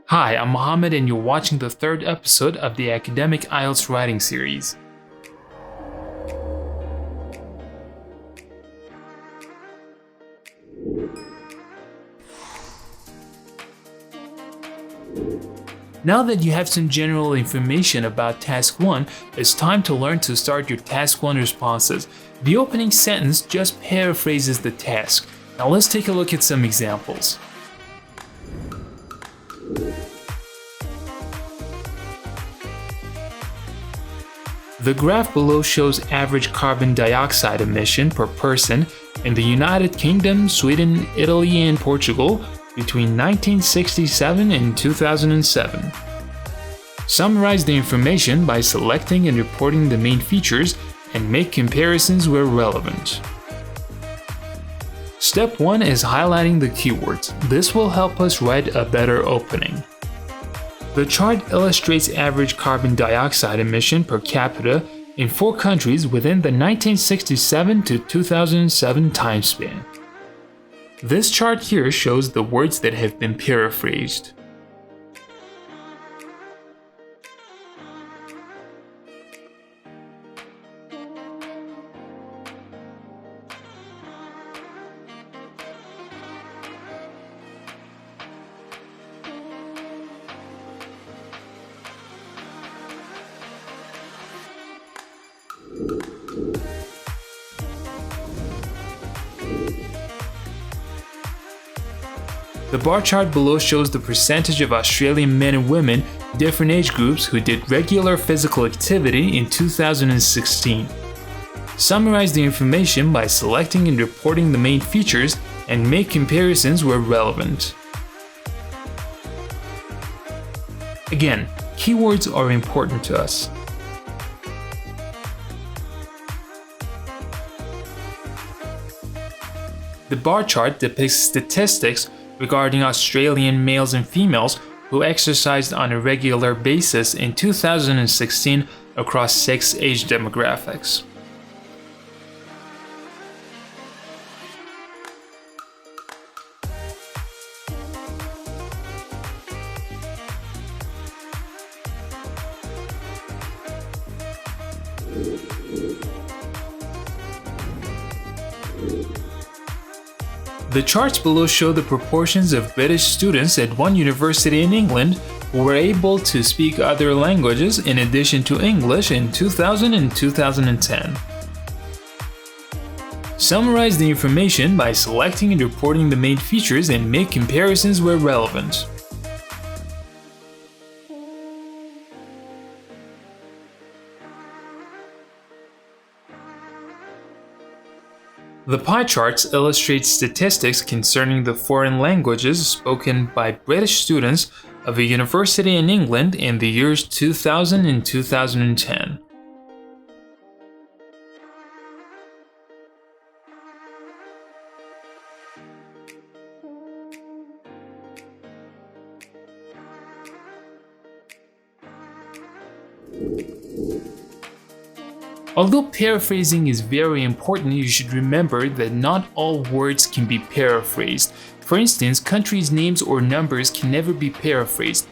Hi, I'm Mohammed and you're watching the third episode of the Academic IELTS writing series. Now that you have some general information about Task 1, it's time to learn to start your Task 1 responses. The opening sentence just paraphrases the task. Now let's take a look at some examples. The graph below shows average carbon dioxide emission per person in the United Kingdom, Sweden, Italy, and Portugal between 1967 and 2007. Summarize the information by selecting and reporting the main features and make comparisons where relevant. Step 1 is highlighting the keywords. This will help us write a better opening. The chart illustrates average carbon dioxide emission per capita in 4 countries within the 1967 to 2007 time span. This chart here shows the words that have been paraphrased. The bar chart below shows the percentage of Australian men and women, different age groups, who did regular physical activity in 2016. Summarize the information by selecting and reporting the main features and make comparisons where relevant. Again, keywords are important to us. The bar chart depicts statistics regarding Australian males and females who exercised on a regular basis in 2016 across 6 age demographics. The charts below show the proportions of British students at one university in England who were able to speak other languages in addition to English in 2000 and 2010. Summarize the information by selecting and reporting the main features and make comparisons where relevant. The pie charts illustrate statistics concerning the foreign languages spoken by British students of a university in England in the years 2000 and 2010. Although paraphrasing is very important, you should remember that not all words can be paraphrased. For instance, countries' names or numbers can never be paraphrased.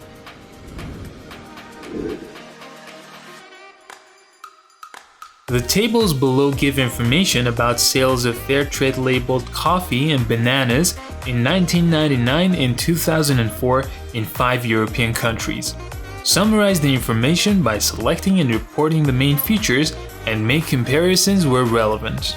The tables below give information about sales of fair trade labeled coffee and bananas in 1999 and 2004 in 5 European countries. Summarize the information by selecting and reporting the main features and make comparisons where relevant.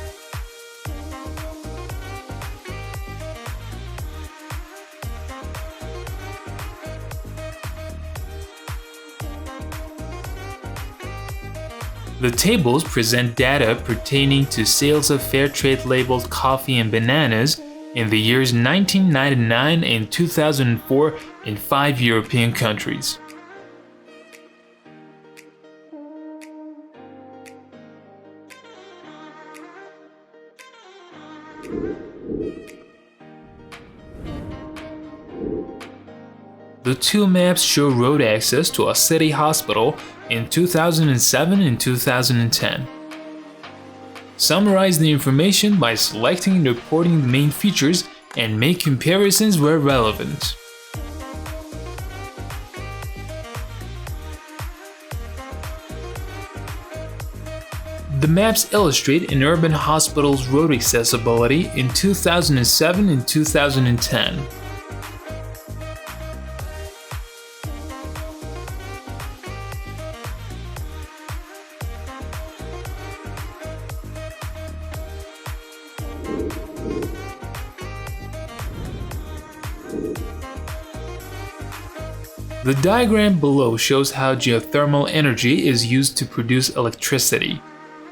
The tables present data pertaining to sales of fair trade labeled coffee and bananas in the years 1999 and 2004 in 5 European countries. The two maps show road access to a city hospital in 2007 and 2010. Summarize the information by selecting and reporting the main features and make comparisons where relevant. The maps illustrate an urban hospital's road accessibility in 2007 and 2010. The diagram below shows how geothermal energy is used to produce electricity.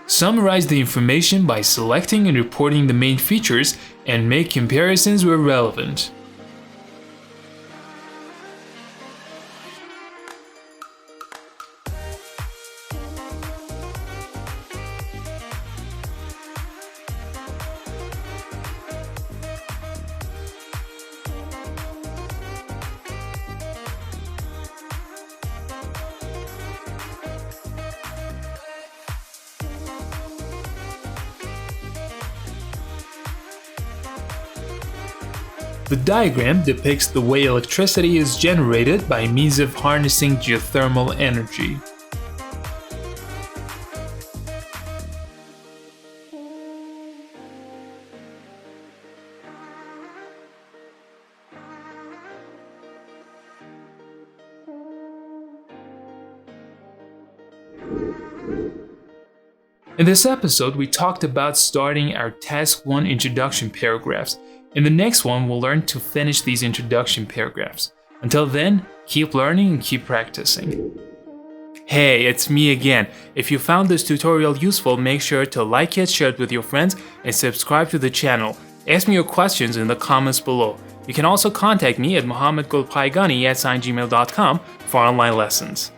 Summarize the information by selecting and reporting the main features and make comparisons where relevant. The diagram depicts the way electricity is generated by means of harnessing geothermal energy. In this episode, we talked about starting our Task 1 introduction paragraphs. In the next one, we'll learn to finish these introduction paragraphs. Until then, keep learning and keep practicing. Hey, it's me again. If you found this tutorial useful, make sure to like it, share it with your friends, and subscribe to the channel. Ask me your questions in the comments below. You can also contact me at mohammedgulpaigani@gmail.com for online lessons.